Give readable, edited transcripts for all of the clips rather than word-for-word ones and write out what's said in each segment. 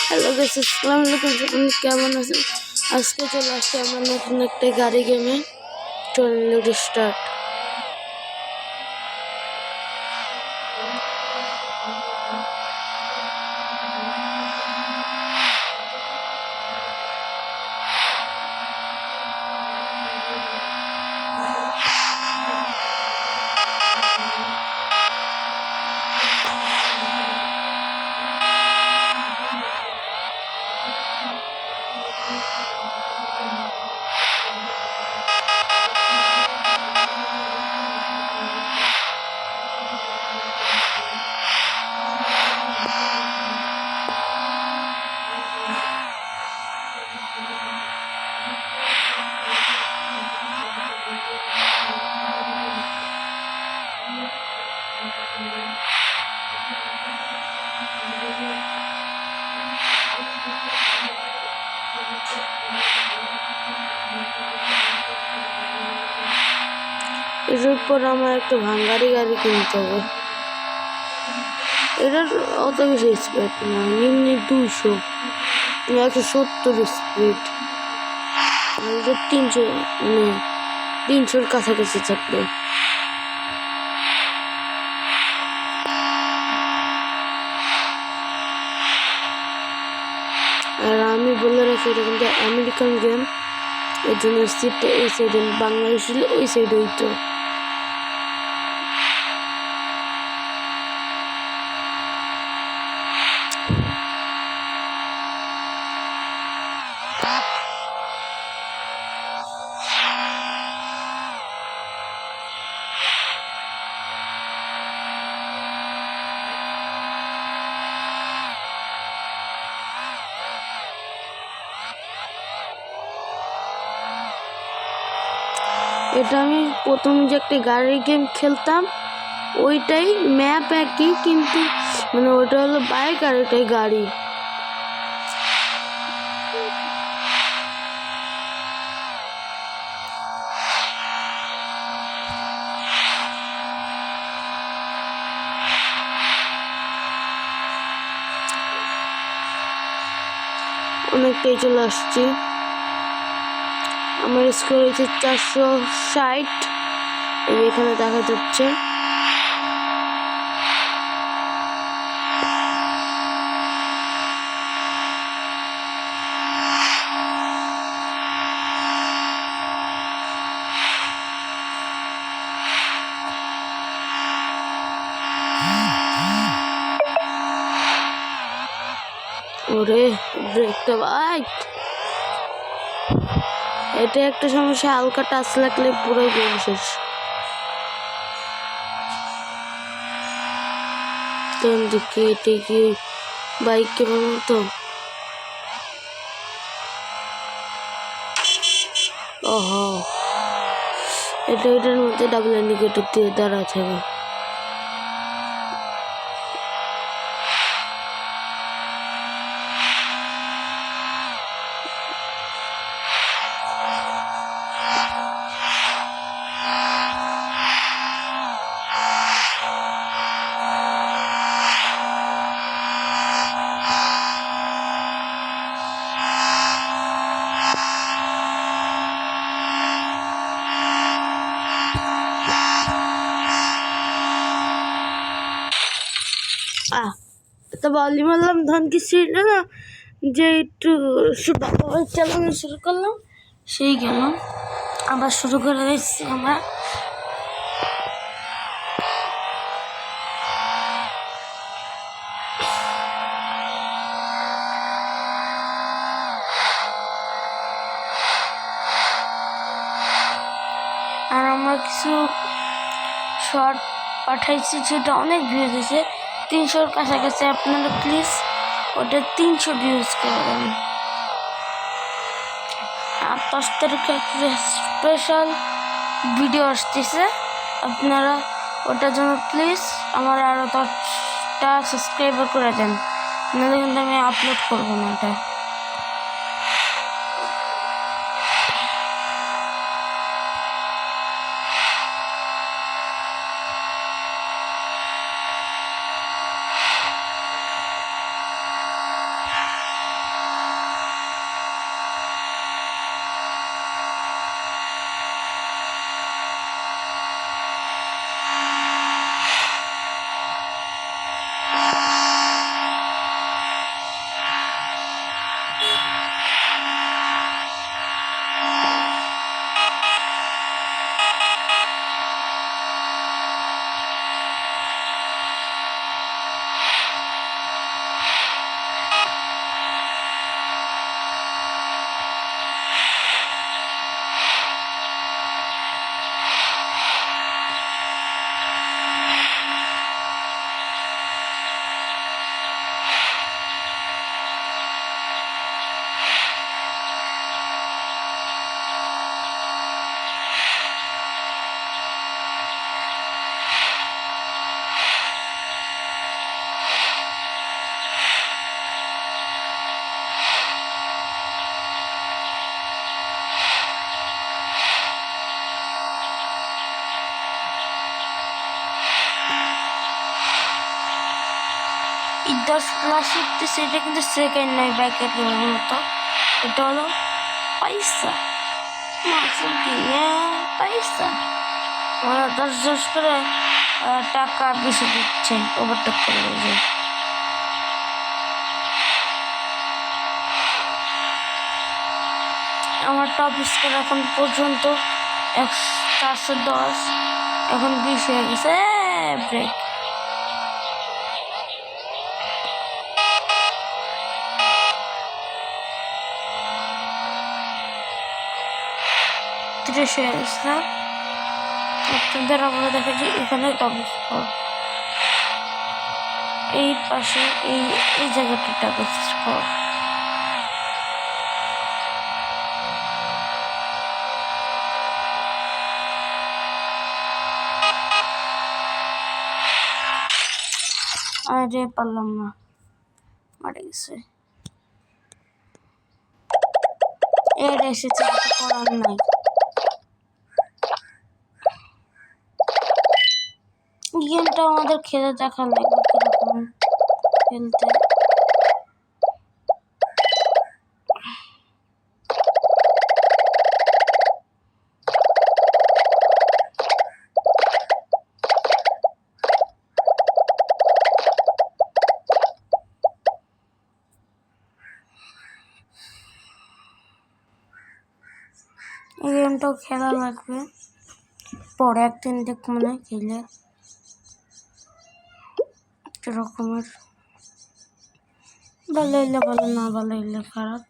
Hello guys, আসসালামু আলাইকুম। আপনি কেমন আছেন? আজকে চলে আসছে আমার নতুন একটা গাড়ি গেমে। চলুন স্টার্ট। এর পর আমার একটা ভাঙ্গারি গাড়ি কিনতে হবে। এটার অত বেশি স্পিড না, নিম্নে 200, 170 স্পিড। আর এটা 300, মানে 300-র কাছাকাছি থাকবে। আর আমি বলে রাখি, এটা কিন্তু আমেরিকান গেম, এর জন্য সিটটা এই সাইডে, বাংলাদেশ হলে ওই সাইডে হইতো। এটা আমি প্রথম যে একটা গাড়ির গেম খেলতাম, ওইটাই ম্যাপ একই, কিন্তু মানে ওইটা হলো বাইক আর এটাই গাড়ি। অনেকটাই চলে আসছি। আমার স্কোর হয়েছে 460, এখানে দেখা যাচ্ছে। ওরে ব্রেকটা ভাই, এটা একটা সমস্যা, হালকা টাচ লাগলে পুরোই গেম শেষ। দেখি এটা কি বাইক কেমন মতো। ওহো, এটার মধ্যে ডাবল ইন্ডিকেটর দিয়ে দাঁড়া থাকে। তো বলি বললাম ধন কিছু না, যে একটু চালানো শুরু করলাম, সেই গেল আবার শুরু করে দিচ্ছি আমরা। আর আমরা কিছু শর্ট পাঠাইছি, সেটা অনেক ভিউজ হয়েছে, 300-র কাছাকাছি। আপনারা প্লিজ ওটা 300 ভিউজ করবেন। আর 10 তারিখে একটা স্পেশাল ভিডিও আসতেছে, আপনারা ওটার জন্য প্লিজ আমার আরও 10টা সাবস্ক্রাইবার করে দেন, নাহলে কিন্তু আমি আপলোড করবো না এটা। 10+ শিখতেছি, এটা কিন্তু সেকেন্ড নয় বাইকের মতো, এটা হলো পয়সা মাসুল দিয়ে পয়সা। মানে 10 করে টাকা বেশি দিচ্ছে ওভারটেক করলে। যে আমার টপ স্কোর এখন পর্যন্ত 410, এখন 20 হয়ে গেছে। ব্রেক হয়ে গেছে। আপনাদের আমরা দেখেছি এখানে টপ স্কোর, এই পাশে এই জায়গাটা টপ স্কোর। আরে পারলাম না, মারা গেছে। এর এসেছে, কিছু করার নাই। গেমটা আমাদের খেলে দেখা লাগবে কিরকম খেলতে। এই গেমটাও খেলা লাগবে, পরে একদিন দেখবো না খেলে রকমের। ভালো হইলে ভালো, না ভালো হইলে খারাপ।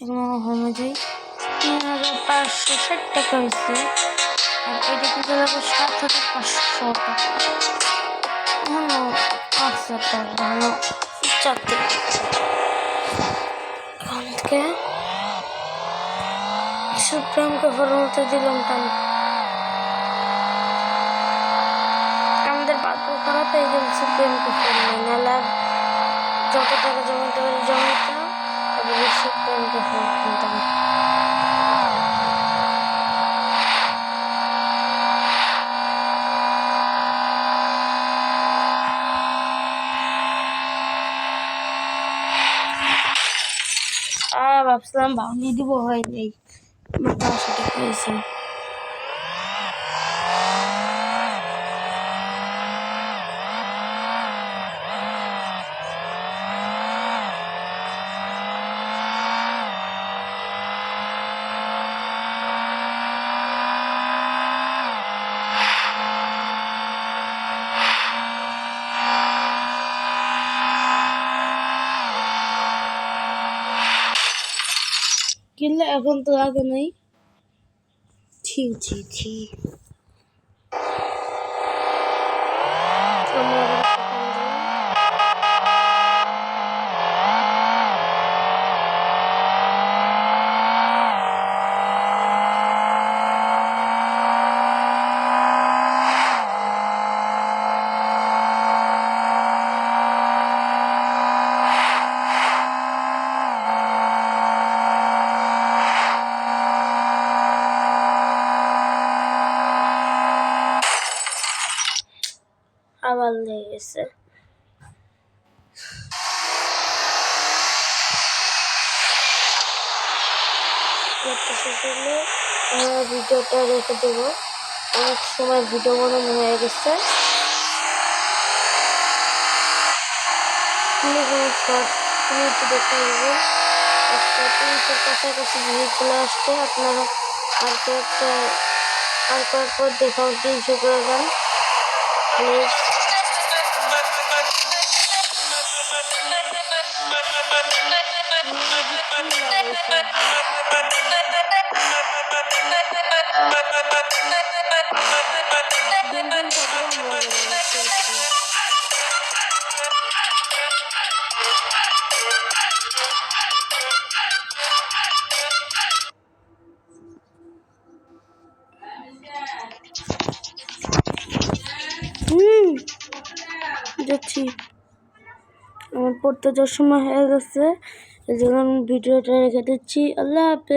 এগুলো হোমে যাই। 3560 টাকা হয়েছে, আর এটা কিন্তু লাগবে 7500 টাকা। ভালো 5000 টাকা, ভালো 4 এখান থেকে সুপ্রিমকে ফরমতে দিলাম। কেন আমাদের ভাগ্য খারাপ হয়ে গেল, সুপ্রিমকে ফরমে নাহলে যত টাকা জমাতে পারি জমাতাম, তারপরে সুপ্রিমকে ফোন কিনতাম। ভাবছিলাম বাউলি দিব, হয় নাই, মাথা সেটা হয়েছে। কিনলে এখন তো আগে নাই। ছি ছি ছি, আবার লেগে গেছে। আমরা ভিডিওটা রেখে দেবো, অনেক সময় ভিডিও বানানো হয়ে গেছে। দেখতে পারবেন একটা 300 কাছাকাছি ভিউ চলে আসছে। আপনারা আর কয়েকবার দেখাও 300 করে দেন প্লিজ। যাচ্ছি, আমার পড়তে যাওয়ার সময় হয়ে গেছে, এই জন্য ভিডিওটা রেখে দিচ্ছি। আল্লাহ হাফেজ।